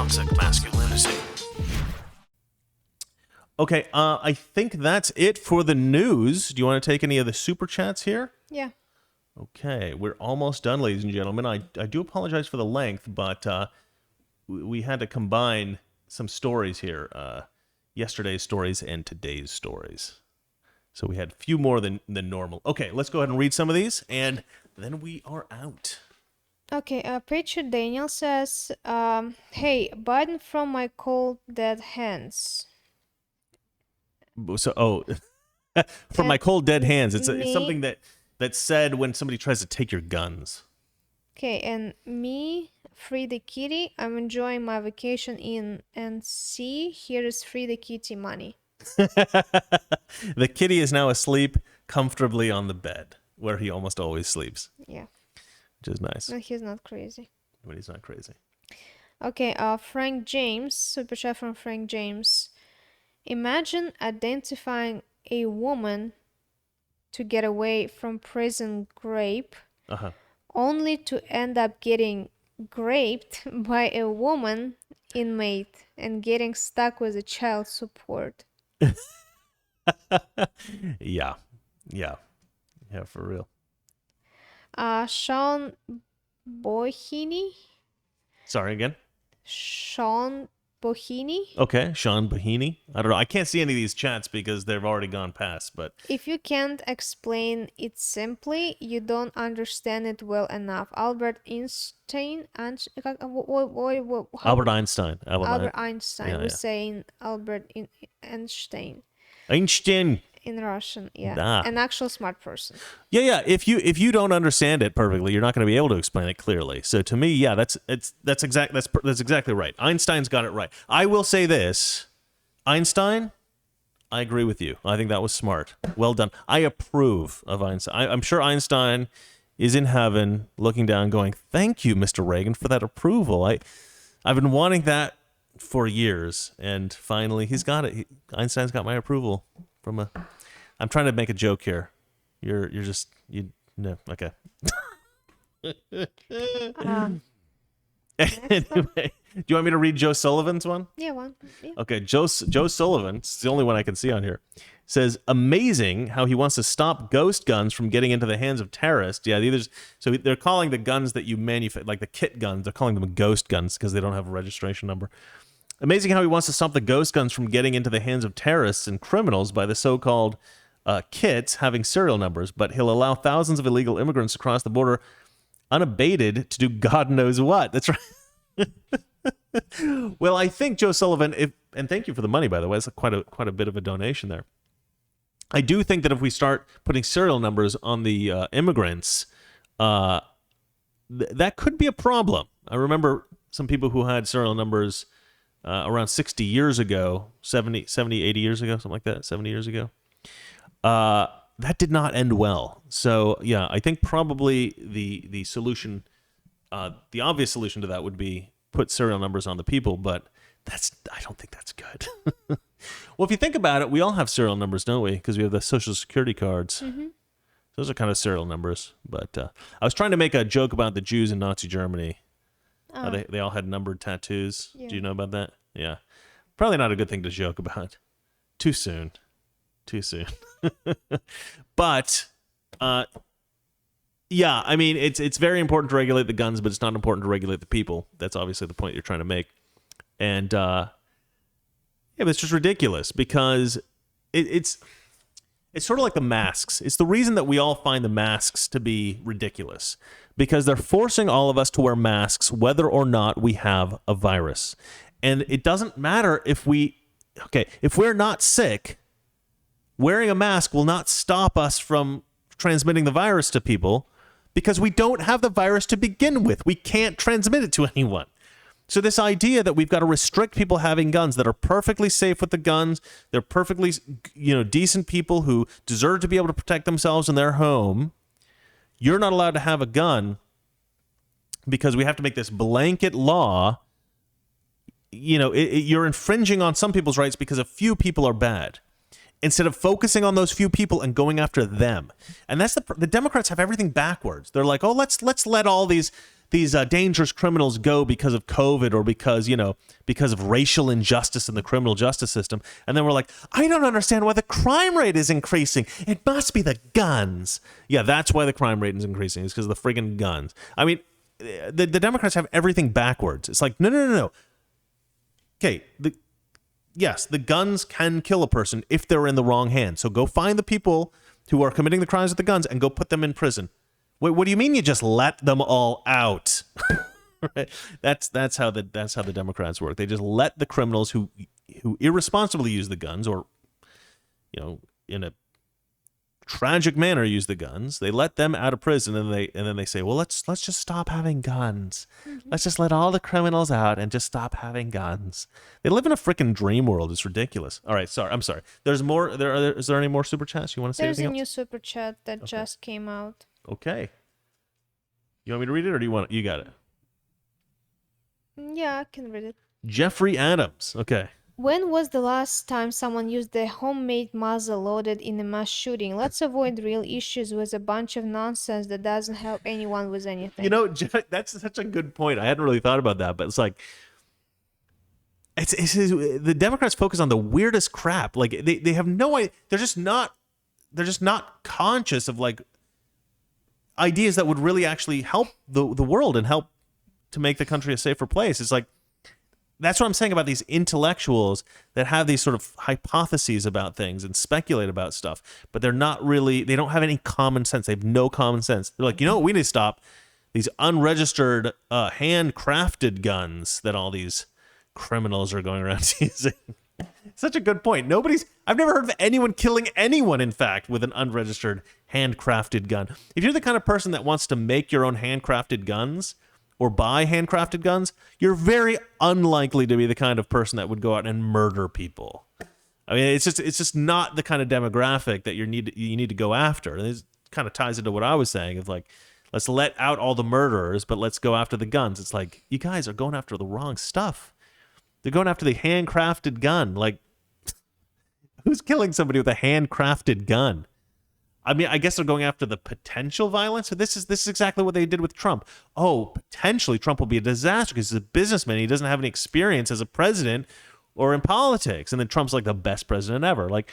toxic masculinity. Okay, I think that's it for the news. Do you want to take any of the super chats here? Yeah. Okay, we're almost done, ladies and gentlemen. I do apologize for the length, but we had to combine some stories here. Yesterday's stories and today's stories. So we had a few more than normal. Okay, let's go ahead and read some of these, and then we are out. Okay, Preacher Daniel says, hey, Biden from my cold dead hands. So, from my cold dead hands. It's something that's said when somebody tries to take your guns. Okay, and me, Free the Kitty, I'm enjoying my vacation in NC. Here is Free the Kitty money. The kitty is now asleep comfortably on the bed, where he almost always sleeps. Yeah. Which is nice. No, he's not crazy. But he's not crazy. Okay, Frank James, super chat from Frank James. Imagine identifying a woman to get away from prison grape, only to end up getting graped by a woman inmate and getting stuck with a child support. Yeah, for real. Sean Bohini. Sorry, again? Sean Bohini. Okay, Sean Bohini. I don't know. I can't see any of these chats because they've already gone past, but... If you can't explain it simply, you don't understand it well enough. Albert Einstein was saying Albert Einstein. Einstein. In Russian, yeah. Ah. An actual smart person. Yeah. If you don't understand it perfectly, you're not going to be able to explain it clearly. So to me, yeah, that's exactly right. Einstein's got it right. I will say this, Einstein, I agree with you. I think that was smart. Well done. I approve of Einstein. I'm sure Einstein is in heaven looking down going, thank you, Mr. Reagan, for that approval. I've been wanting that for years, and finally he's got it. Einstein's got my approval. I'm trying to make a joke here. You're just no, okay. Anyway, do you want me to read Joe Sullivan's one? Yeah, one. Yeah. Okay, Joe Sullivan, it's the only one I can see on here, says, amazing how he wants to stop ghost guns from getting into the hands of terrorists. Yeah, so they're calling the guns that you manufacture, like the kit guns, they're calling them ghost guns because they don't have a registration number. Amazing how he wants to stop the ghost guns from getting into the hands of terrorists and criminals by the so-called kits having serial numbers, but he'll allow thousands of illegal immigrants across the border unabated to do God knows what. That's right. Well, I think, Joe Sullivan, and thank you for the money, by the way. It's quite a bit of a donation there. I do think that if we start putting serial numbers on the immigrants, that could be a problem. I remember some people who had serial numbers around 60 years ago, 70, 80 years ago, something like that, 70 years ago. That did not end well. So, yeah, I think probably the solution, the obvious solution to that would be put serial numbers on the people, but I don't think that's good. Well, if you think about it, we all have serial numbers, don't we? Because we have the Social Security cards. Mm-hmm. Those are kind of serial numbers. But I was trying to make a joke about the Jews in Nazi Germany. They all had numbered tattoos. Yeah. Do you know about that? Yeah. Probably not a good thing to joke about. Too soon. But, yeah, I mean, it's very important to regulate the guns, but it's not important to regulate the people. That's obviously the point you're trying to make. And, yeah, but it's just ridiculous because it's sort of like the masks. It's the reason that we all find the masks to be ridiculous. Because they're forcing all of us to wear masks whether or not we have a virus. And it doesn't matter if we're not sick, wearing a mask will not stop us from transmitting the virus to people because we don't have the virus to begin with. We can't transmit it to anyone. So this idea that we've got to restrict people having guns that are perfectly safe with the guns, they're perfectly, decent people who deserve to be able to protect themselves in their home, you're not allowed to have a gun because we have to make this blanket law. You're infringing on some people's rights because a few people are bad, instead of focusing on those few people and going after them. And that's the Democrats have everything backwards. They're like, oh, let's let all these dangerous criminals go because of COVID or because of racial injustice in the criminal justice system. And then we're like, I don't understand why the crime rate is increasing. It must be the guns. Yeah, that's why the crime rate is increasing. It's because of the friggin' guns. I mean, the Democrats have everything backwards. It's like, no. Okay, yes, the guns can kill a person if they're in the wrong hands. So go find the people who are committing the crimes with the guns and go put them in prison. Wait, what do you mean you just let them all out? Right? That's how the Democrats work. They just let the criminals who irresponsibly use the guns, or in a tragic manner use the guns. They let them out of prison, and then they say, well, let's just stop having guns. Let's just let all the criminals out and just stop having guns. They live in a freaking dream world. It's ridiculous. All right, I'm sorry. There's more. Is there any more super chats you want to say? There's a anything new else? super chat that just came out. Okay. You want me to read it, or do you got it? Yeah, I can read it. Jeffrey Adams. Okay. When was the last time someone used a homemade muzzle loaded in a mass shooting? Let's avoid real issues with a bunch of nonsense that doesn't help anyone with anything. That's such a good point. I hadn't really thought about that, but it's like, it's the Democrats focus on the weirdest crap. Like they have no idea. They're just not conscious of like ideas that would really actually help the world and help to make the country a safer place. It's like, that's what I'm saying about these intellectuals that have these sort of hypotheses about things and speculate about stuff, but they don't have any common sense. They have no common sense. They're like, what we need to stop? These unregistered, handcrafted guns that all these criminals are going around using. Such a good point. I've never heard of anyone killing anyone, in fact, with an unregistered handcrafted gun. If you're the kind of person that wants to make your own handcrafted guns, or buy handcrafted guns, you're very unlikely to be the kind of person that would go out and murder people. I mean, it's just not the kind of demographic that you need to go after. And this kind of ties into what I was saying of like, let's let out all the murderers, but let's go after the guns. It's like, you guys are going after the wrong stuff. They're going after the handcrafted gun. Like, who's killing somebody with a handcrafted gun? I mean, I guess they're going after the potential violence. So this is exactly what they did with Trump. Oh, potentially Trump will be a disaster because he's a businessman. He doesn't have any experience as a president or in politics. And then Trump's like the best president ever. Like,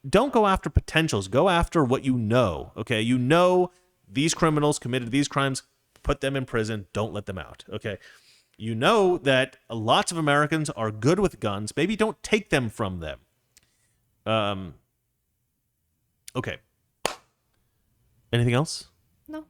don't go after potentials. Go after what you know. Okay, these criminals committed these crimes. Put them in prison. Don't let them out. Okay, you know that lots of Americans are good with guns. Maybe don't take them from them. Okay. Anything else? No.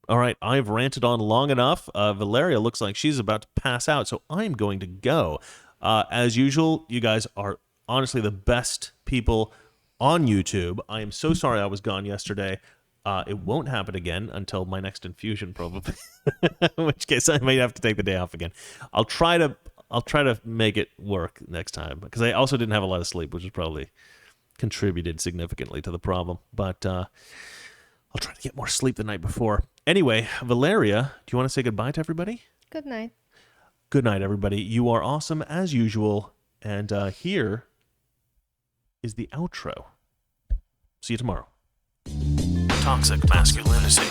All right, I've ranted on long enough. Valeria looks like she's about to pass out, so I'm going to go. As usual, you guys are honestly the best people on YouTube. I am so sorry I was gone yesterday. It won't happen again until my next infusion, probably. In which case, I might have to take the day off again. I'll try to make it work next time, because I also didn't have a lot of sleep, which has probably contributed significantly to the problem. But I'll try to get more sleep the night before. Anyway, Valeria, do you want to say goodbye to everybody? Good night. Good night, everybody. You are awesome as usual. And here is the outro. See you tomorrow. Toxic masculinity.